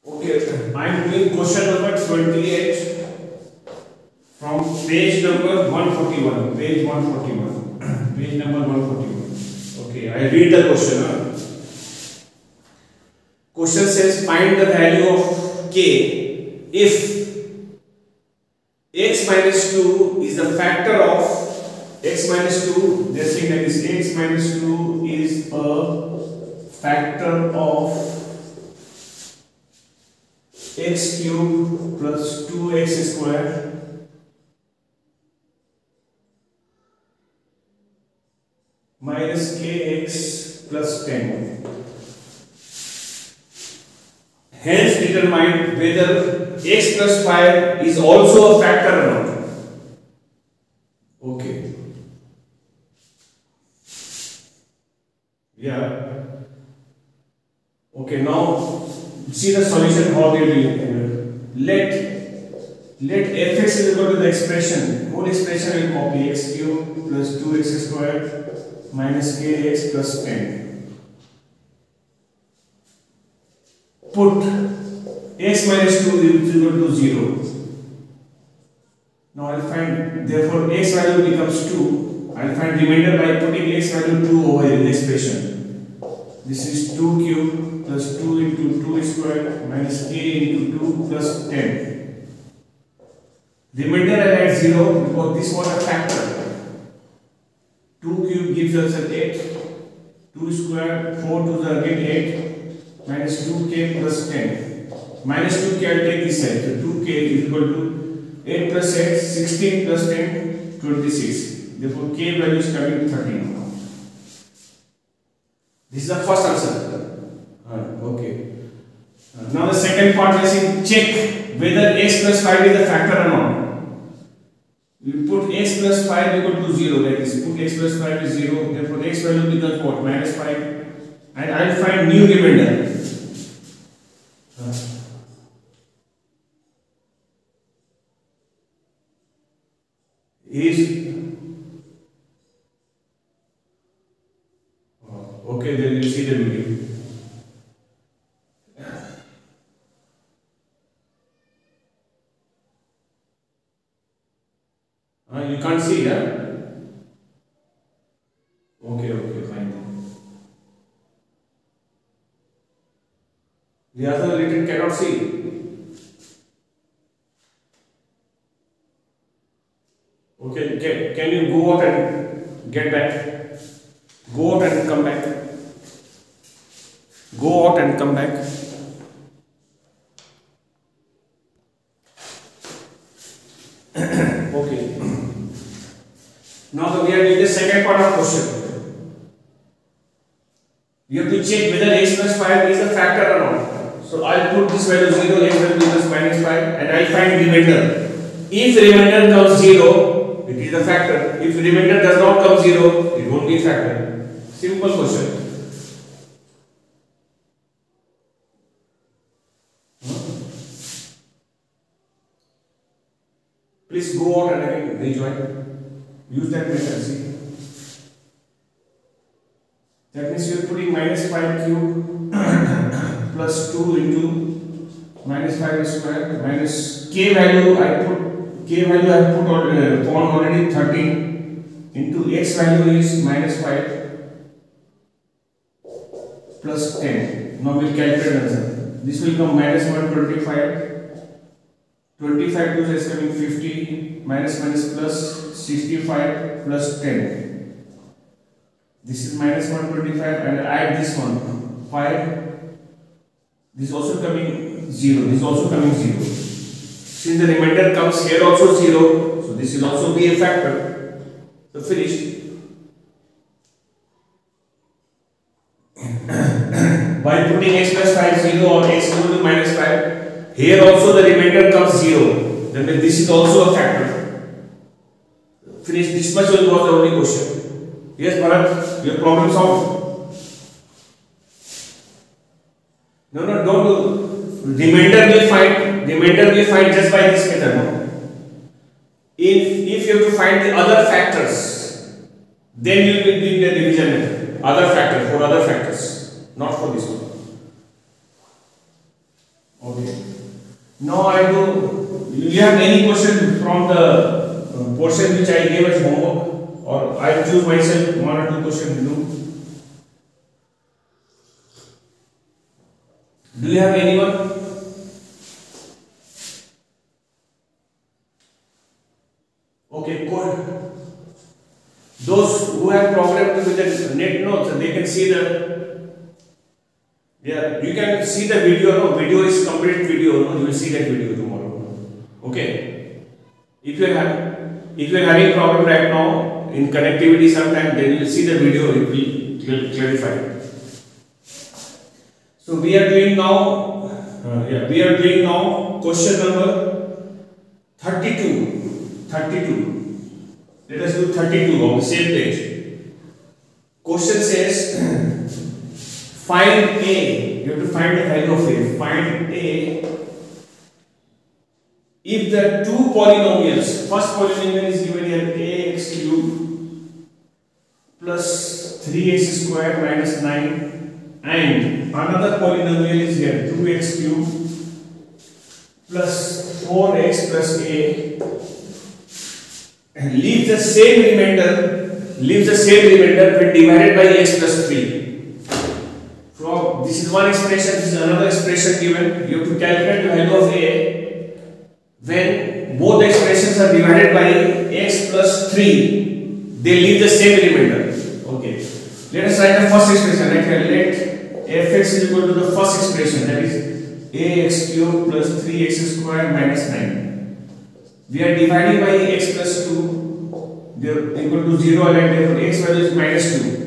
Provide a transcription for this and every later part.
Okay, I am doing question number 28 from page number 141. Page 141. Page number 141. Okay, I read the question. Question says find the value of k if x minus 2 is the factor of x minus 2. They are saying that is x minus 2 is a factor of x cube plus 2x square minus kx plus 10. Hence determine whether x plus 5 is also a factor or not. Okay. Yeah. Okay, now see the solution how we will let fx is equal to the expression, whole expression will copy x cube plus 2x square minus kx plus 10. Put x minus 2 is equal to 0. Now I will find, therefore x value becomes 2. I will find remainder by putting x value 2 over in the expression. This is 2 cube plus 2 into 2 square minus k into 2 plus 10. Remainder I add 0 because this was a factor. 2 cube gives us an 8. 2 square, 4 to the again 8 minus 2k plus 10. Minus 2k I will take this side. So 2k is equal to 8 plus 8, 16 plus 10, 26. Therefore k value is coming 13. This is the first answer. Okay. Now the second part is saying check whether x plus 5 is a factor or not. We put x plus 5 equal to 0, like this. Put x plus 5 is 0, therefore x value becomes what? Minus 5. And I will find new remainder. Okay, then you see the video. You can't see, yeah? Okay, fine. The other related cannot see. Okay, can you go out and get back? Go out and come back. Go out and come back. Okay. Now we are doing the second part of question. You have to check whether x plus 5 is a factor or not. So I will put this value 0, x value equals minus 5, and I will find remainder. If remainder comes 0, it is a factor. If remainder does not come 0, it won't be a factor. Simple question. Please go out and again rejoin. Use that method. See. That means you are putting minus 5 cube plus 2 into minus 5 square minus k value. I put already 13 into x value is minus 5 plus 10. Now we will calculate answer. This will come minus 125. 25 to is coming 50 minus plus 65 plus 10. This is minus 125 and add this one 5. This is also coming 0. This is also coming 0. Since the remainder comes here also 0, so this will also be a factor. So finished. By putting x plus 5 0 or x equal to minus 5, here also the remainder comes 0. Then this is also a factor. Finish. This much was the only question. Yes, Bharat, your problem solved. No, don't do. Remainder we find just by this method. No? If you have to find the other factors, then you will be doing the division method. Other factors, for other factors, not for this one. Okay. Now I do. You have any question from the portion which I gave as homework, or I choose myself one or two questions to do? Do you have anyone? Okay, good. Those who have problem with the net notes, they can see the. Yeah, you can see the video. No, video is complete video. No, you will see that video tomorrow. Okay. If you are having problem right now in connectivity, sometime then you will see the video. It will clarify. So we are doing now. We are doing now question number 32. 32. Let us do 32 on the same page. Question says. Find A. You have to find the value of A. Find A if the two polynomials, first polynomial is given here ax cubed plus 3x square minus 9, and another polynomial is here 2x cubed plus 4x plus a, and leave the same remainder when divided by x plus 3. This is one expression, this is another expression given. You have to calculate the value of a when both expressions are divided by x plus 3. They leave the same remainder. Okay. Let us write the first expression. Let fx is equal to the first expression, that is ax cubed plus 3x square minus 9. We are dividing by x plus 2. They are equal to 0, and therefore x value is minus 2.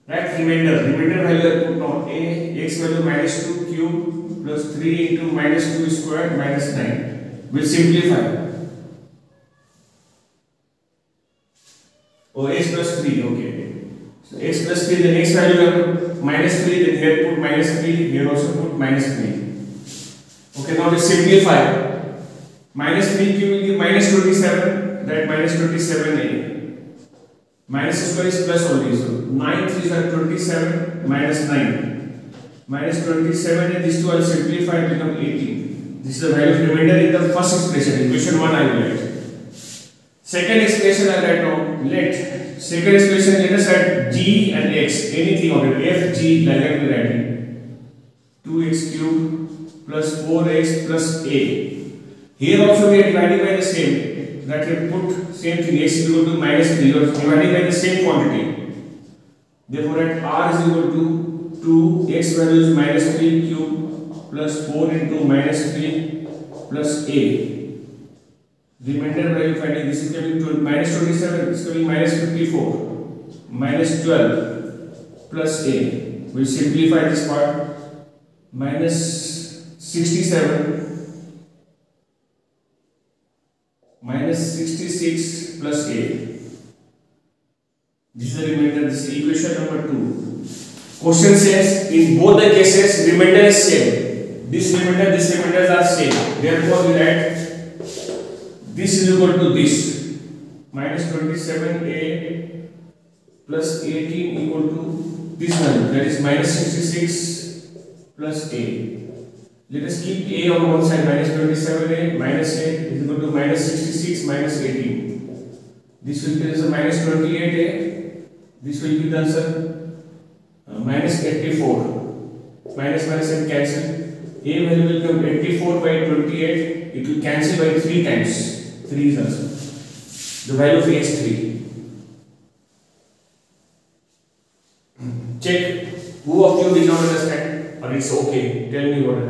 Right, remainder value I put down a x value minus 2 cube plus 3 into minus 2 squared minus 9. Will simplify. Oh, x plus 3. Okay. So x plus 3, then x value I put minus 3. Then here put minus 3. Here also put minus 3. Okay. Now we simplify. Minus 3 cube will give minus 27. That minus 27a. Minus square is plus only, so 9 3s are 27 minus 9 minus 27, and these two are simplified become 18. This is the value of remainder in the first expression. Equation 1 I will write. Second expression I write down. Second expression, let us write g and x, anything of it, f g like that we write 2x cubed plus 4x plus a. Here also we are dividing by the same. That we put same thing, x is equal to minus 3, or dividing by the same quantity. Therefore at r is equal to 2, x value is minus 3 cube plus 4 into minus 3 plus a. Remainder value finding, this is coming to minus 27, this is coming minus 54, minus 12 plus a. We will simplify this part. Minus 67 minus 66 plus a. This is the remainder. This is equation number 2. Question says in both the cases remainder is same. This remainders are same. Therefore we write this is equal to this. Minus 27a plus 18 equal to this value, that is minus 66 plus a. Let us keep a on one side. Minus 27a minus a is equal to minus 66 minus 18. This will be as a minus 28a. This will be the answer minus 84. Minus minus and cancel. A value will come 84 by 28. It will cancel by 3 times. 3 is answer. The value of a is 3. Check who of you did not understand, or it's okay. Tell me what.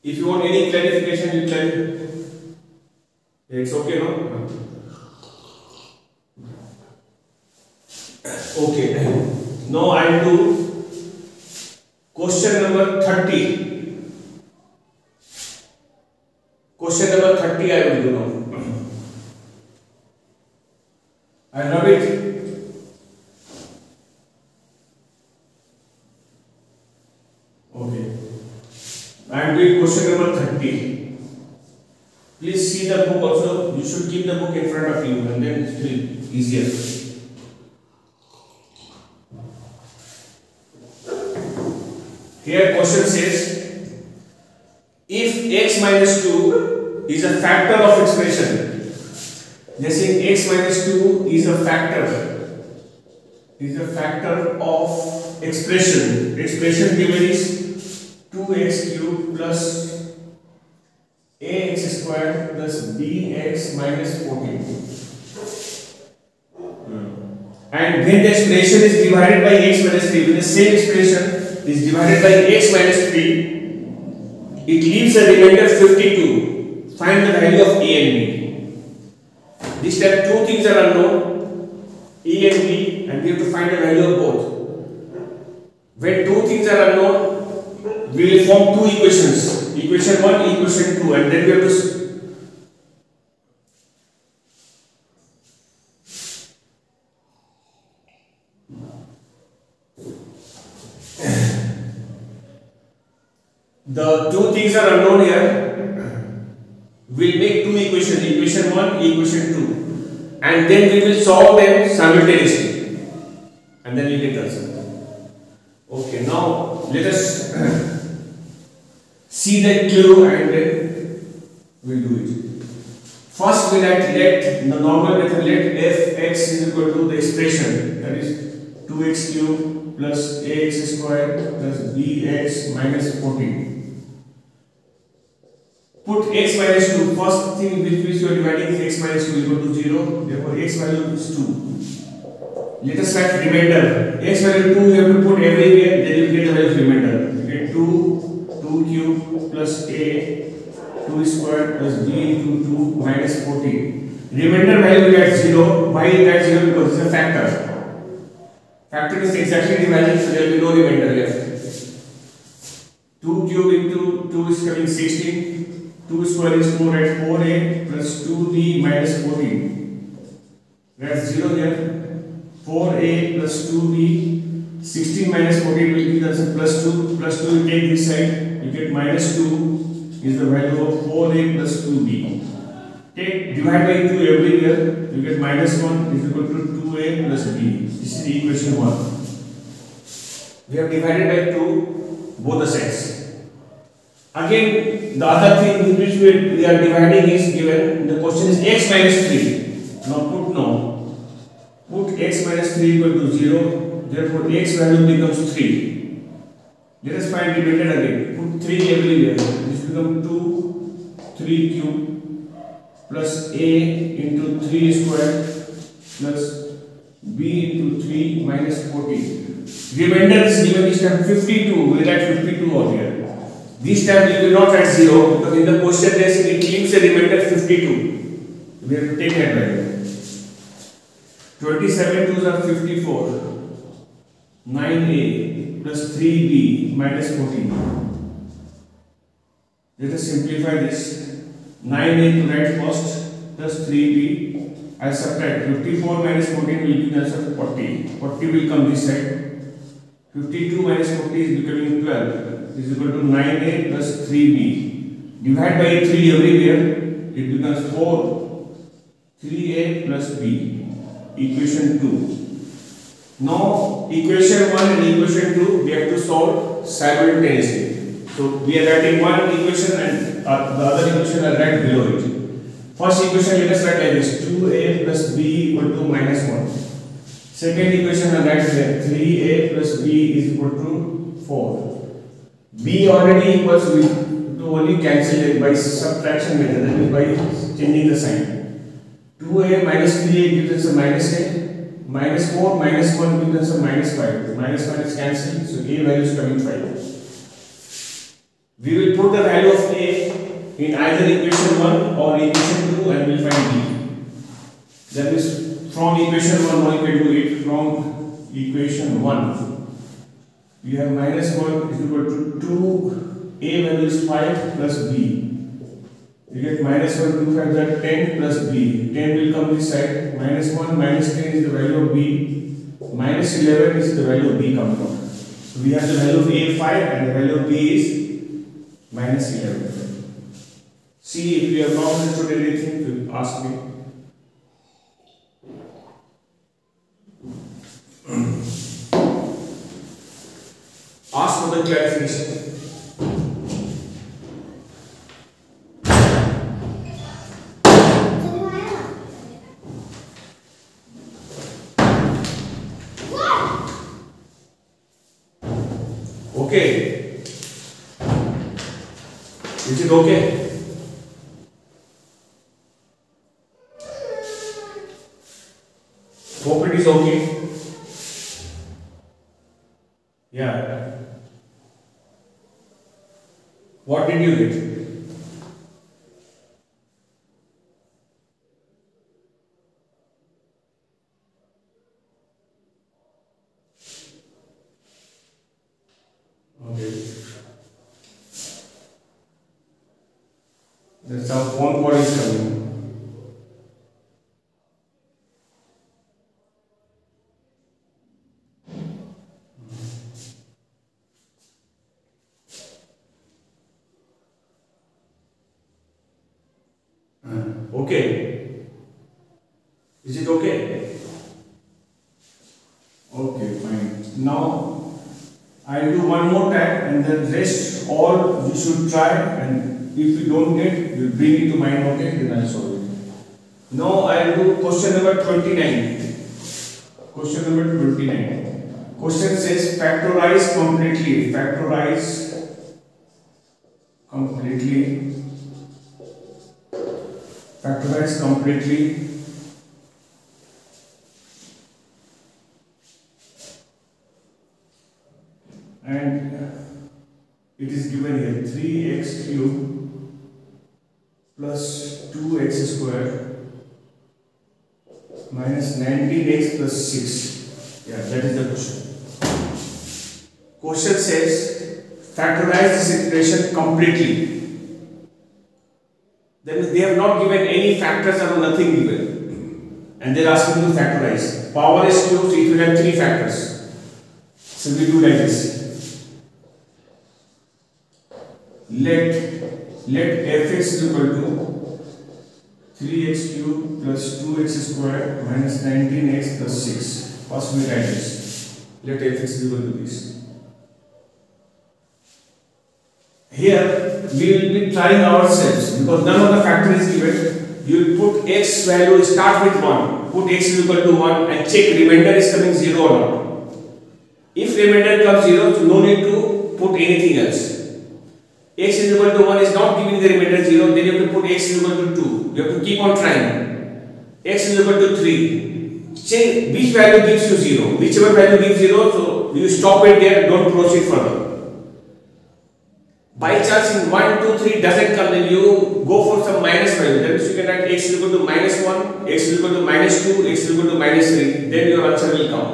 If you want any clarification, you tell. It's okay, no? Okay. Now I will do question number 30. Question number 30 I will do now. I love it. Okay. I am doing question number 30. Please see the book also. You should keep the book in front of you, and then it will be easier. Here question says if x minus 2 is a factor of expression, जैसे x minus 2 is a factor of expression. Expression given is 2x cube plus ax square plus bx minus 14. And when the expression is divided by x minus 3, when the same expression is divided by x minus 3, it leaves a remainder 52. Find the value of a and b. This time two things are unknown, a and b, and we have to find the value of both. When two things are unknown, we will form two equations, equation 1, equation 2, and then we have to the two things are unknown here. We'll make two equations, equation 1, equation 2, and then we will solve them simultaneously, and then we get the answer. Okay, now let us see the clue and then we'll do it. First, we let the normal method, let f(x) is equal to the expression, that is 2x cube plus ax square plus bx minus 14. Put x minus 2, first thing with which you are dividing is x minus 2 equal to 0, therefore x value is 2. Let us write remainder. X value 2 you have to put everywhere, then you get the value of remainder. You get 2 cube plus a, 2 square plus b into 2 minus 14. Remainder value will get 0. Why it gets 0? Because it is a factor. Factor is exactly the value, so there will be no remainder left. 2 cube into 2 is coming 16. 2 square is 4 at 4a plus 2b minus 14. That's 0 here. 4a plus 2b, 16 minus 14 will be the answer, plus 2. Plus 2 you take this side, you get minus 2 is the value of 4a plus 2b. Take divide by 2 everywhere, you get minus 1 is equal to 2a plus b. This is the equation 1. We have divided by 2 both the sides. Again, the other thing with which we are dividing is given. The question is x minus 3. Now put x minus 3 equal to 0. Therefore, x value becomes 3. Let us find remainder again. Put 3 everywhere. This becomes 2, 3 cube plus a into 3 square plus b into 3 minus 14. Remainder is given this time 52. We write 52 over here. This time we will not write 0 because in the question it leaves a remainder 52. We have to take that value. 27 2s are 54. 9a plus 3b minus 14. Let us simplify this. 9a to write first plus 3b. I subtract 54 minus 14 will be the answer 40. 40 will come this side. 52 minus 40 is becoming 12. Is equal to 9a plus 3b. Divide by 3 everywhere, it becomes 4. 3a plus b. Equation 2. Now, equation 1 and equation 2 we have to solve simultaneously. So, we are writing one equation and the other equation are right below it. First equation let us write like this: 2a plus b equal to minus 1. Second equation I write here: 3a plus b is equal to 4. B already equals, we to only cancel it by subtraction method, that is by changing the sign. 2a minus 3a gives us a minus a, minus 4 minus 1 gives us a minus 5. Minus 5 is cancelled, so a value is coming 5. We will put the value of a in either equation 1 or equation 2 and we will find b. That is from equation 1, now you can do it from equation 1. We have minus 1 is equal to 2, a value is 5 plus b. You get minus 1, 2 5 are 10 plus b. 10 will come this side. Minus 1, minus 10 is the value of b. Minus 11 is the value of b coming out. So we have the value of a 5 and the value of b is minus 11. See, if you have not understood anything, you ask me. Ask for the clarification. Okay. Is it okay? Hope it is okay. Yeah. What did you get? Okay. That's how phone call is coming. Okay. Is it okay? Okay, fine. Now I'll do one more time and then rest all you should try, and if you don't get, you'll bring it to mind, okay? Then I'll solve it. Now I'll do question number 29. Question number 29. Question says factorize completely. Factorize completely. Factorize completely. And it is given here 3x cube plus 2x square minus 19x plus 6. Yeah, that is the question. Question says factorize this equation completely. Then they have not given any factors or nothing given, and they are asking to factorize. Power is cubed, so it will have 3 factors. So we do like this. Let fx is equal to 3x cube plus 2x square minus 19x plus 6. First we write this. Let fx is equal to this. Here we will be trying ourselves because none of the factor is given. You will put x value, start with 1, put x is equal to 1 and check remainder is coming 0 or not. If remainder comes 0, so no need to put anything else. X is equal to 1 is not giving the remainder 0, then you have to put x is equal to 2. You have to keep on trying. X is equal to 3. Check which value gives you 0. Whichever value gives 0, so you stop it there, don't proceed further. By chance in 1, 2, 3 doesn't come, then you go for some minus value. That means you can write x is equal to minus 1, x is equal to minus 2, x is equal to minus 3. Then your answer will come.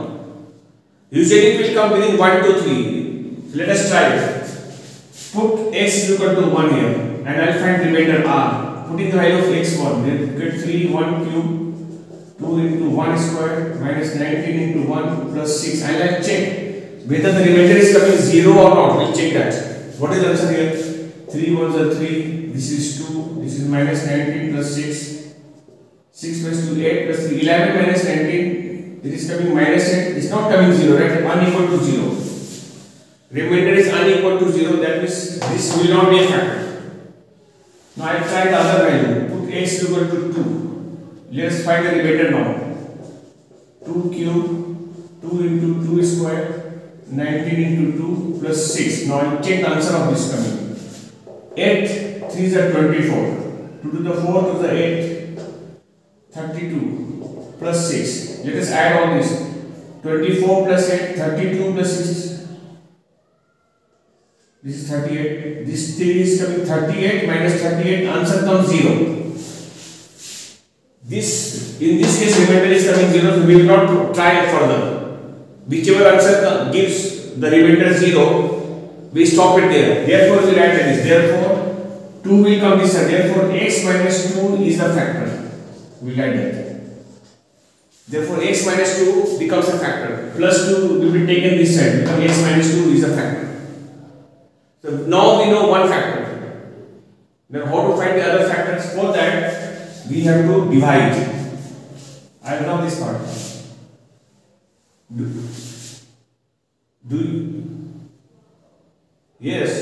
Usually it will come within 1, 2, 3. So let us try it. Put x is equal to 1 here and I will find remainder r. Put in the value of x1, then get 3, 1 cube, 2 into 1 square minus 19 into 1 plus 6. I will check whether the remainder is coming 0 or not. We will check that. What is the answer here? 3 ones are 3, this is 2, this is minus 19 plus 6. 6 plus 2, 8 plus 3, 11 minus 19. It is coming minus 8. It is not coming 0, right? Unequal to 0. Remainder is unequal to 0, that means this will not be a factor. Now I try the other value. Put x equal to 2. Let us find the remainder now. 2 cube, 2 into 2 square, 19 into 2 plus 6. Now I check the answer of this coming. 8, 3 is 24. 2 to the 4 to the 8, 32 plus 6. Let us add all this. 24 plus 8, 32 plus 6. This is 38. This thing is coming 38 minus 38. Answer comes 0. In this case, remainder is coming 0. So we will not try further. Whichever answer gives the remainder 0, we stop it there. Therefore, we write like this. Therefore, 2 will come this side. Therefore, x minus 2 is the factor. We write that. Therefore, x minus 2 becomes a factor. Plus 2 will be taken this side. Because x minus 2 is a factor. So now we know one factor. Then how to find the other factors? For that we have to divide. I will know this part. Yes.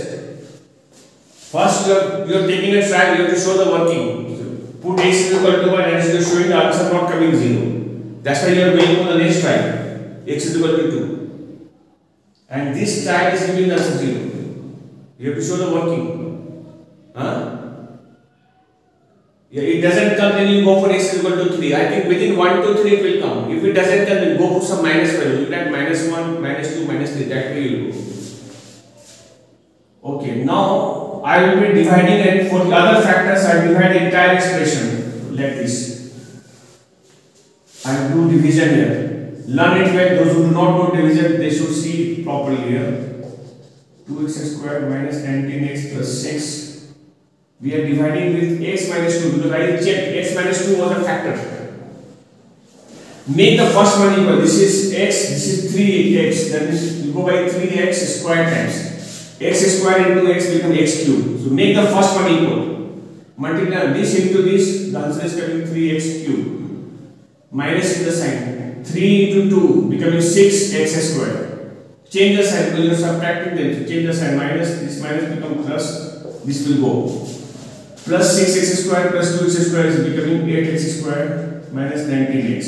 First, you're taking a trial, you have to show the working. So put x is equal to 1 and you're showing the answer not coming 0. That's why you're going for the next trial. X is equal to 2. And this trial is giving the answer 0. You have to show the working. Huh? Yeah, it doesn't come, then you go for x is equal to 3. I think within 1 to 3 it will come. If it doesn't come, then go for some minus value. Look at minus 1, minus 2, minus 3. That way you will go. Okay, now I will be dividing it for the other factors. I will divide the entire expression like this. I will do division here. Learn it well. Those who do not know division, they should see properly here. 2x squared minus 19x plus 6. We are dividing with x minus 2 because I checked x minus 2 was a factor. Make the first one equal. This is x, this is 3x. That means you go by 3x squared times. X square into x become x cube. So make the first one equal. Multiply this into this, the answer is coming 3x cube. Minus in the sign. 3 into 2 becoming 6x square. Change the sign because you are subtracting them. So change the sign. Minus, this minus become plus, this will go. Plus 6x square plus 2x square is becoming 8x square minus 19x.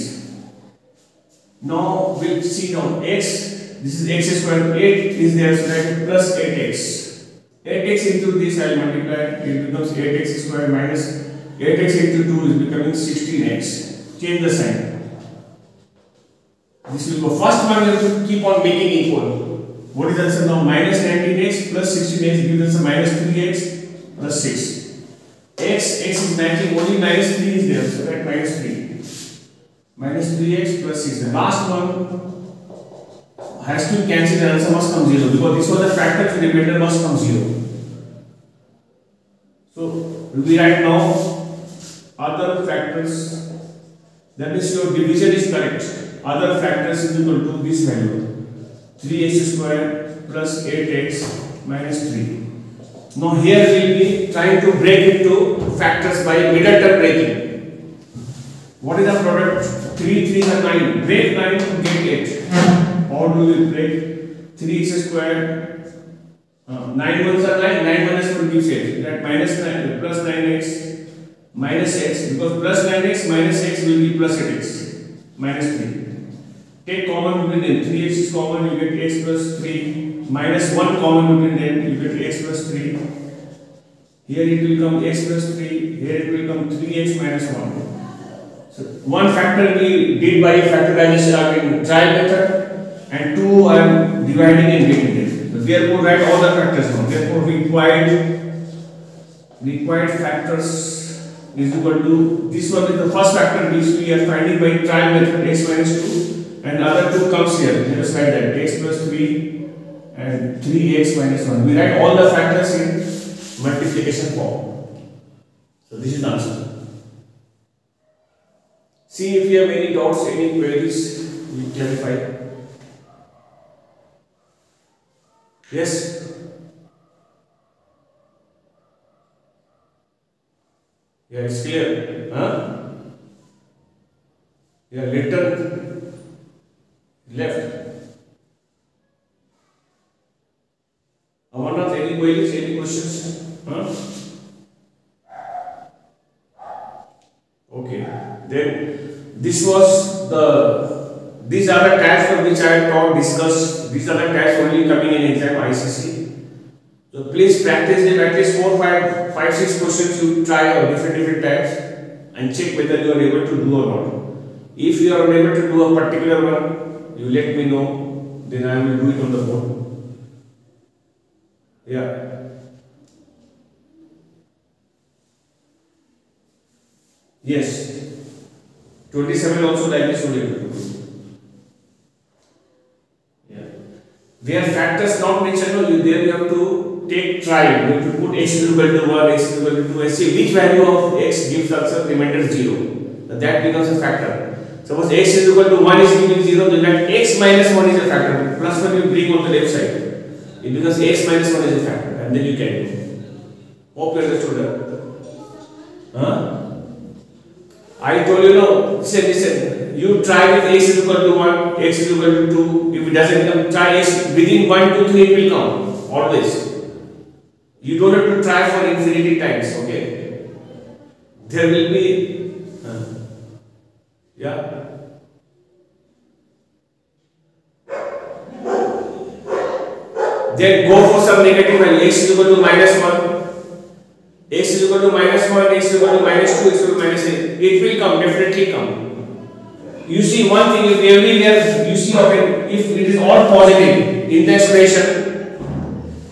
Now we'll see now x. This is x square, 8 is there, so that plus 8x. 8x into this I will multiply, it becomes 8x square minus 8x into 2 is becoming 16x. Change the sign. This will go. First one you have to keep on making equal. What is the answer now? Minus 19x plus 16x gives us a minus 3x plus 6. X is 19, only minus 3 is there, so that minus 3. Minus 3x plus 6. The last one has to cancel, the answer must come 0 because this was the factor, so the remainder must come 0. So we write now other factors, that means your division is correct. Other factors is equal to this value 3x square plus 8x minus 3. Now here we will be trying to break into factors by middle term breaking. What is the product? 3 3s are 9. Break 9 to get 8. How do we break? 3x square, 9 ones are 9, 9 minus 1 gives 8. That minus 9 plus 9x minus x, because plus 9x minus x will be plus 8x minus 3. Take common between them. 3x is common, you get x plus 3. Minus 1 common between them, you get x plus 3. Here it will come x plus 3. Here it will come 3x minus 1. So one factor we did by factorization in trial method. And 2 I am dividing and getting it. So therefore write all the factors now. Therefore required factors is equal to, this one is the first factor which we are finding by trial method, x minus 2, and other 2 comes here. Let us write that x plus 3 and 3x minus 1. We write all the factors in multiplication form. So this is the answer. See if you have any doubts, any queries, we clarify. Yes? Yeah, it's clear. Huh? Yeah, little left. Amarnath, any queries, any questions? Huh? Okay. Then this was these are the types for which I taught, discussed. These are the types only coming in exam ICC. So please practice them at least 4, 5, 6 questions. You try of different types and check whether you are able to do or not. If you are unable to do a particular one, you let me know. Then I will do it on the board. Yeah. Yes. 27 also like this only. Where factors not mentioned, there you have to take trial. You have to put x is equal to 1, x is equal to 2, and see which value of x gives us a remainder 0. That becomes a factor. Suppose x is equal to 1 is giving 0, then that x minus 1 is a factor. Plus 1 you bring on the left side. It becomes x minus 1 is a factor, and then you can do. Hope you understood that. Huh? I told you now, listen. You try with x is equal to 1, x is equal to 2. If it doesn't come, try x within 1, 2, 3 it will come. Always. You don't have to try for infinity times, okay? There will be, yeah. Then go for some negative value. X is equal to -1, x is equal to -1, x is equal to -2, x is equal to -8. It will come, definitely come. You see one thing, if everywhere you see, if it is all positive in the expression,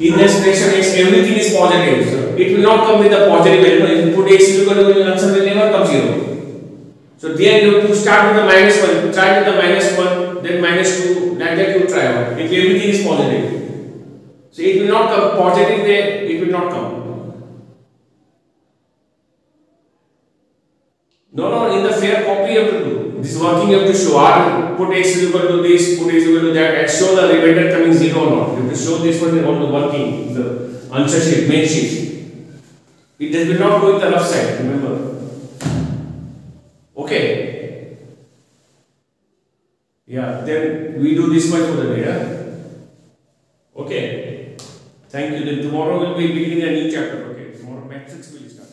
x, everything is positive. So it will not come with a positive value. If you put x is equal to, your answer will never come 0. So there you have to start with the -1, try with the -1, then -2, like that you try out. If everything is positive. So it will not come positive way, it will not come. No, in the fair copy you have to do. This working you have to show. Put x is equal to this, put x is equal to that, and show the remainder coming 0 or not. You have to show this one on the working, the answer sheet, main sheet. It will not go in the rough side, remember. Okay. Yeah, then we do this much for the day. Yeah? Okay. Thank you. Then tomorrow we'll be beginning a new chapter. Okay. Tomorrow matrix will start.